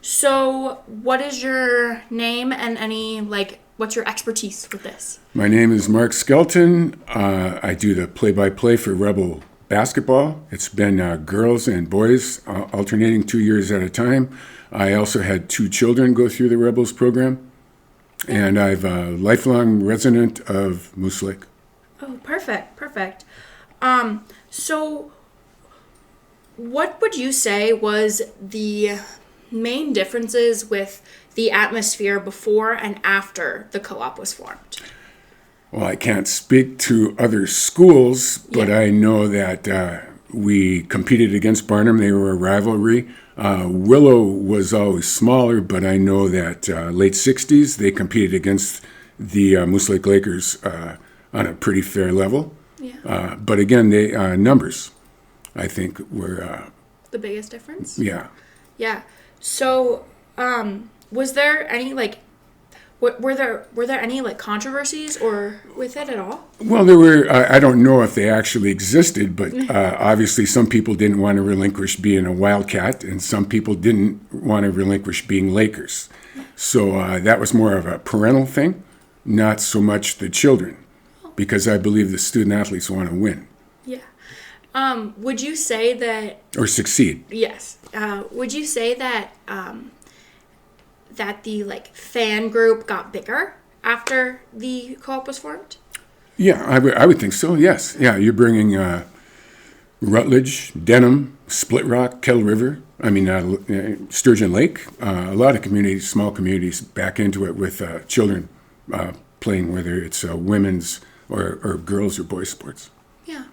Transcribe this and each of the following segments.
So, what is your name and what's your expertise with this? My name is Mark Skelton. I do the play-by-play for Rebel basketball. It's been girls and boys alternating 2 years at a time. I also had 2 children go through the Rebels program, and I'm a lifelong resident of Moose Lake. Oh, perfect. So what would you say was the main differences with the atmosphere before and after the co-op was formed? Well, I can't speak to other schools, but I know that we competed against Barnum. They were a rivalry. Willow was always smaller, but I know that late 60s, they competed against the Moose Lake Lakers on a pretty fair level. Yeah. But again, they numbers, I think, were... The biggest difference? Yeah. Yeah. So, was there any, were there any, controversies or with it at all? Well, there were, I don't know if they actually existed, but obviously some people didn't want to relinquish being a Wildcat, and some people didn't want to relinquish being Lakers. So that was more of a parental thing, not so much the children, because I believe the student athletes want to win. Yeah. Would you say that... Or succeed. Yes. Would you say that that the fan group got bigger after the co-op was formed? Yeah, I would think so. Yes. Yeah, you're bringing Rutledge, Denham, Split Rock, Kettle River. I mean, Sturgeon Lake. A lot of communities, small communities, back into it with children playing, whether it's women's or girls or boys sports. Yeah.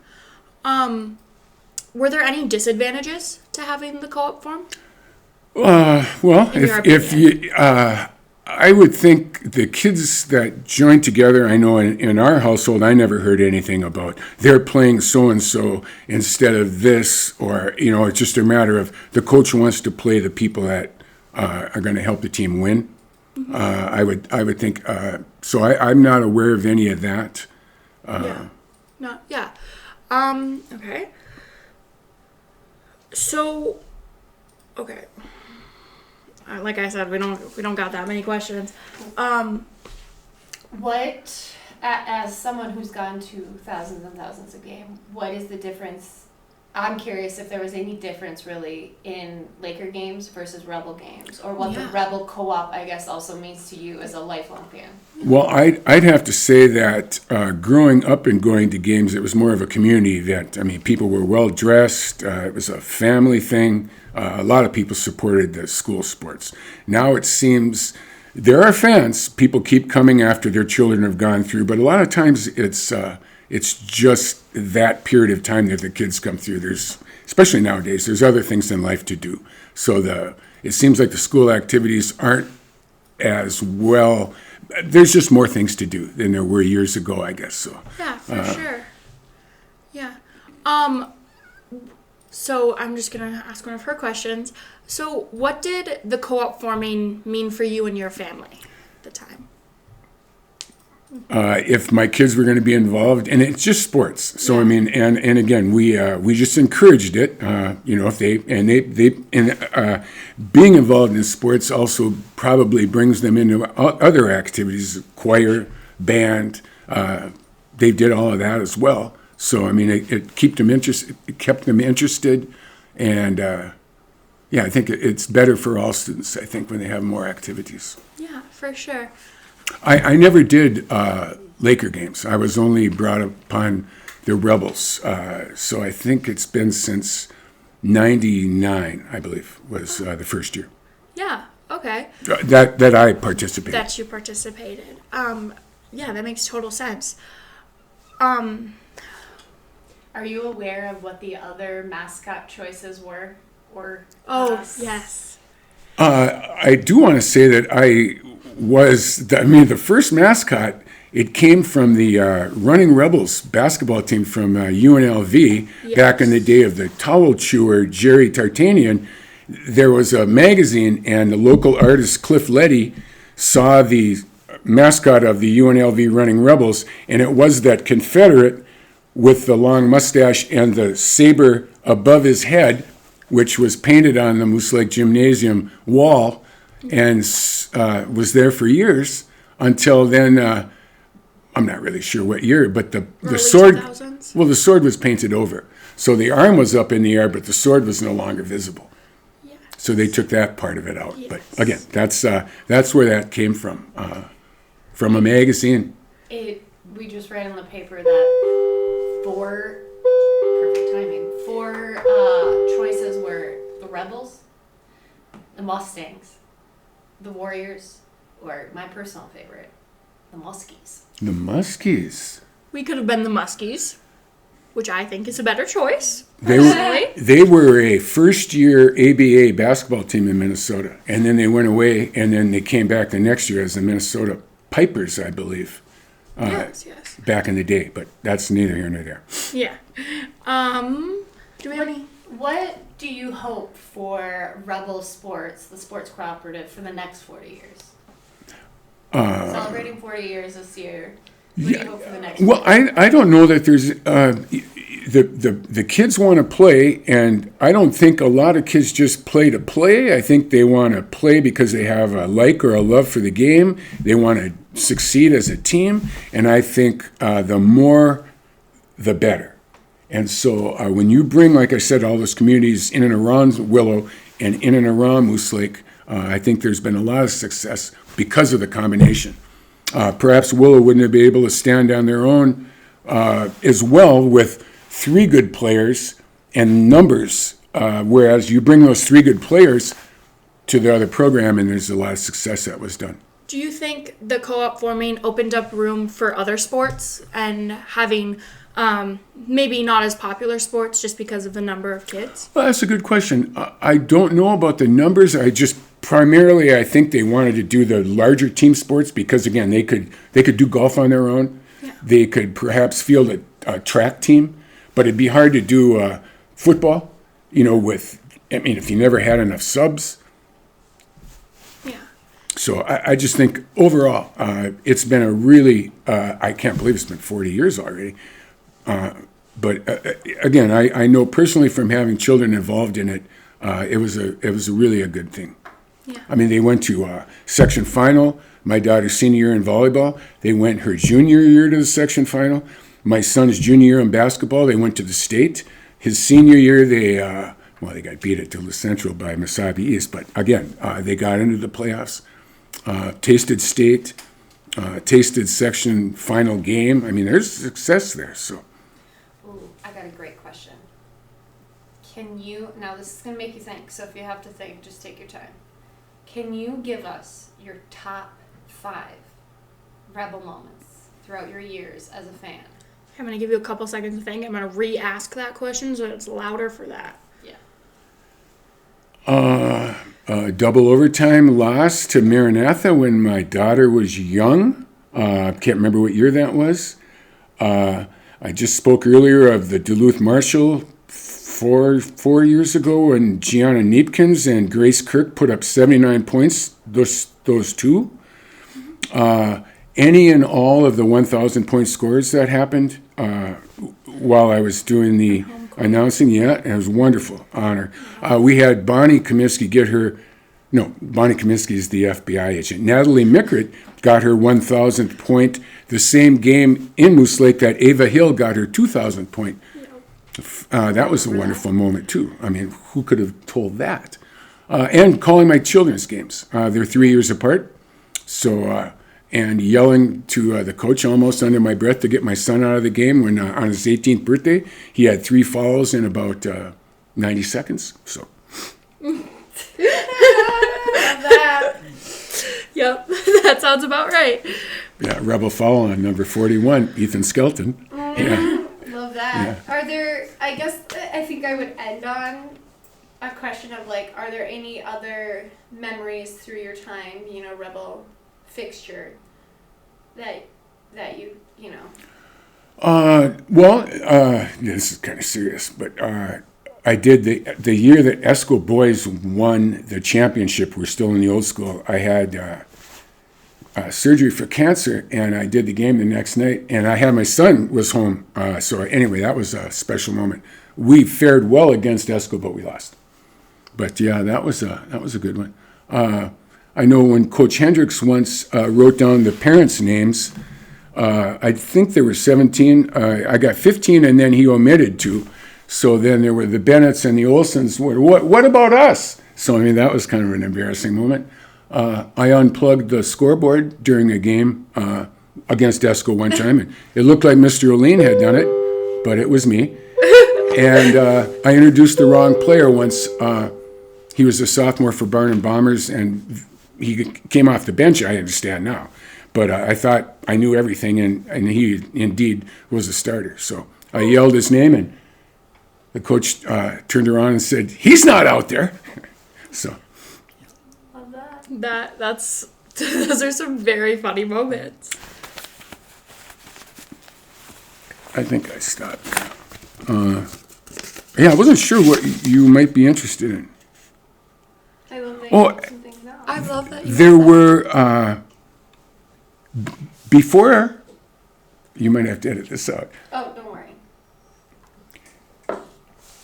Were there any disadvantages to having the co-op formed? Well, if you, I would think the kids that joined together, I know in our household, I never heard anything about they're playing so-and-so instead of this, or, it's just a matter of the coach wants to play the people that are going to help the team win. Mm-hmm. I would think, so I'm not aware of any of that. Yeah. No, yeah. Okay. So, okay. Like I said, we don't got that many questions. What, as someone who's gone to thousands and thousands of games, what is the difference? I'm curious if there was any difference really in Laker games versus Rebel games, or what the Rebel co-op, I guess, also means to you as a lifelong fan. Well, I'd have to say that growing up and going to games, it was more of a community event. I mean, people were well dressed. It was a family thing. A lot of people supported the school sports. Now it seems there are fans. People keep coming after their children have gone through, but a lot of times it's just that period of time that the kids come through. Especially nowadays, there's other things in life to do. So it seems like the school activities aren't as well. There's just more things to do than there were years ago, I guess. So yeah, for sure. Yeah. So I'm just gonna ask one of her questions. So what did the co-op forming mean for you and your family at the time? If my kids were going to be involved, and it's just sports. So I mean, and again, we just encouraged it. If they being involved in sports also probably brings them into other activities, choir, band. They did all of that as well. So I mean, it kept them interested, and I think it's better for all students. I think when they have more activities. Yeah, for sure. I never did Laker games. I was only brought upon the Rebels. So I think it's been since 99, I believe, was the first year. Yeah, okay. That I participated. That you participated. Yeah, that makes total sense. Are you aware of what the other mascot choices were? Yes. I do want to say that the first mascot, it came from the Running Rebels basketball team from UNLV back in the day of the towel chewer, Jerry Tartanian. There was a magazine, and the local artist, Cliff Letty, saw the mascot of the UNLV Running Rebels, and it was that Confederate with the long mustache and the saber above his head which was painted on the Moose Lake Gymnasium wall and was there for years until then. I'm not really sure what year, but the Early sword. 2000s? Well, the sword was painted over, so the arm was up in the air, but the sword was no longer visible. Yeah. So they took that part of it out. Yes. But again, that's where that came from a magazine. We just read in the paper that perfect timing, four choices were the Rebels, the Mustangs, the Warriors, or my personal favorite, the Muskies. The Muskies. We could have been the Muskies, which I think is a better choice. They personally. they were a first-year ABA basketball team in Minnesota, and then they went away, and then they came back the next year as the Minnesota Pipers, I believe, Yes. back in the day. But that's neither here nor there. Yeah. Do we have any? What do you hope for Rebel Sports, the sports cooperative, for the next 40 years? Celebrating 40 years this year. What do you hope for the next? Well, I don't know that there's the kids want to play, and I don't think a lot of kids just play to play. I think they want to play because they have a like or a love for the game. They want to succeed as a team, and I think the more, the better. And so when you bring, like I said, all those communities in and around Willow and in and around Moose Lake, I think there's been a lot of success because of the combination. Perhaps Willow wouldn't have been able to stand on their own as well with three good players and numbers, whereas you bring those three good players to the other program and there's a lot of success that was done. Do you think the co-op forming opened up room for other sports and having maybe not as popular sports just because of the number of kids? Well, that's a good question. I don't know about the numbers. Primarily, I think they wanted to do the larger team sports because, again, they could do golf on their own. Yeah. They could perhaps field a track team, but it'd be hard to do football, if you never had enough subs. Yeah. So I just think overall, it's been a really, I can't believe it's been 40 years already. But again, I know personally from having children involved in it, it was really a good thing. Yeah. I mean, they went to section final. My daughter's senior year in volleyball. They went her junior year to the section final. My son's junior year in basketball, they went to the state. His senior year, they got beat at Duluth Central by Mesabi East. But again, they got into the playoffs, tasted state, tasted section final game. I mean, there's success there. So. Ooh, I got a great question. Now this is going to make you think, so if you have to think, just take your time. Can you give us your top 5 Rebel moments throughout your years as a fan? I'm going to give you a couple seconds to think. I'm going to re-ask that question so it's louder for that. Yeah. Double overtime loss to Maranatha when my daughter was young. Can't remember what year that was. I just spoke earlier of the Duluth Marshall 4 years ago when Gianna Neepkins and Grace Kirk put up 79 points, those two. Any and all of the 1,000-point scores that happened while I was doing the announcing, it was a wonderful honor. We had Bonnie Comiskey Bonnie Comiskey is the FBI agent. Natalie Mickert got her 1,000th point the same game in Moose Lake that Ava Hill got her 2,000th point. That was a wonderful moment, too. I mean, who could have told that? And calling my children's games. They're 3 years apart. So, and yelling to the coach almost under my breath to get my son out of the game when on his 18th birthday, he had 3 fouls in about 90 seconds. So. That. Yep, that sounds about right. Yeah, rebel foul on number 41, Ethan Skelton. Yeah. Love that. Yeah. I think I would end on a question of are there any other memories through your time, Rebel fixture that you this is kind of serious, but I did the year that Esco boys won the championship. We're still in the old school. I had surgery for cancer, and I did the game the next night. And I had my son was home. So anyway, that was a special moment. We fared well against Esco, but we lost. But yeah, that was a good one. I know when Coach Hendricks once wrote down the parents' names, I think there were 17. I got 15, and then he omitted 2. So then there were the Bennetts and the Olsons. What about us? So I mean, that was kind of an embarrassing moment. I unplugged the scoreboard during a game against Esco one time, and it looked like Mr. O'Lean had done it, but it was me. And I introduced the wrong player once. He was a sophomore for Barnum Bombers, and he came off the bench, I understand now. But I thought I knew everything, and he indeed was a starter. So I yelled his name, and the coach turned around and said, "He's not out there." So Love that. That's those are some very funny moments. I think I stopped now. Yeah, I wasn't sure what you might be interested in. I love that Oh, you have some things out. I love that. There were, before, you might have to edit this out. Oh, don't worry.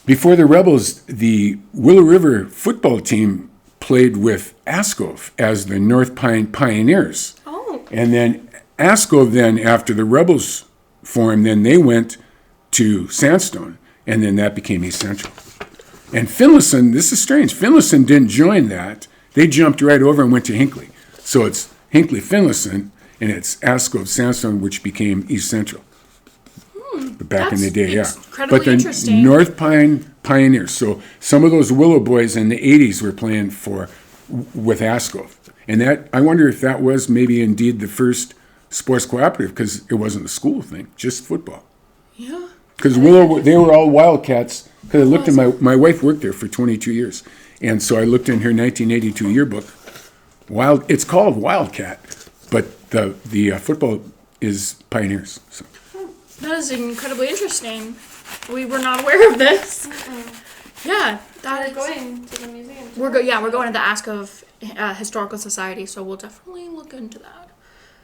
Before the Rebels, the Willow River football team played with Ascove as the North Pine Pioneers. Oh, And then Ascove, then after the Rebels formed, then they went to Sandstone, and then that became East Central. And Finlayson, this is strange, Finlayson didn't join that. They jumped right over and went to Hinckley. So it's Hinckley Finlayson, and it's Ascove Sandstone, which became East Central. Back in the that's day, yeah. incredibly But the interesting. North Pine Pioneers. So some of those Willow boys in the 80s were playing with Ascove. And that, I wonder if that was maybe indeed the first sports cooperative, because it wasn't a school thing, just football. yeah. Because Willow, they were all Wildcats. Because I looked in my wife worked there for 22 years, and so I looked in her 1982 yearbook. It's called Wildcat, but the football is Pioneers. So. That is incredibly interesting. We were not aware of this. Yeah, that We're is. going to the museum. We're going to the Ascov Historical Society, so we'll definitely look into that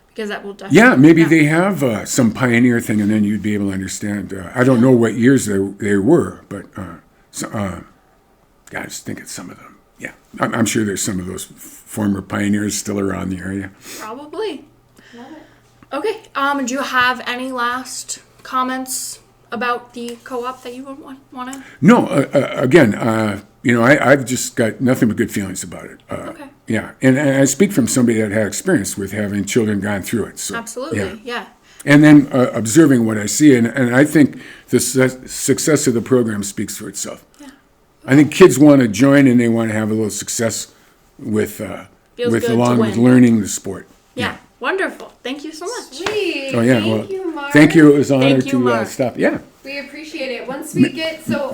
because that will definitely. Yeah, maybe they have some pioneer thing, and then you'd be able to understand. I don't know what years they were, but I just think it's some of them. Yeah, I'm sure there's some of those former pioneers still around the area. Probably. Love it. Okay. Do you have any last comments about the co-op that you would want to? No, again, I've just got nothing but good feelings about it. Okay. Yeah, and I speak from somebody that had experience with having children gone through it. So, Absolutely. Yeah. And then observing what I see, and I think the success of the program speaks for itself. Yeah. I think kids want to join and they want to have a little success with Feels good to along with win. learning the sport. Yeah. Wonderful. Thank you so much. Sweet. Oh yeah, Thank you, Mark. thank you. It was an honor Thank you, to Mark. stop. Yeah. We appreciate it. Once we get so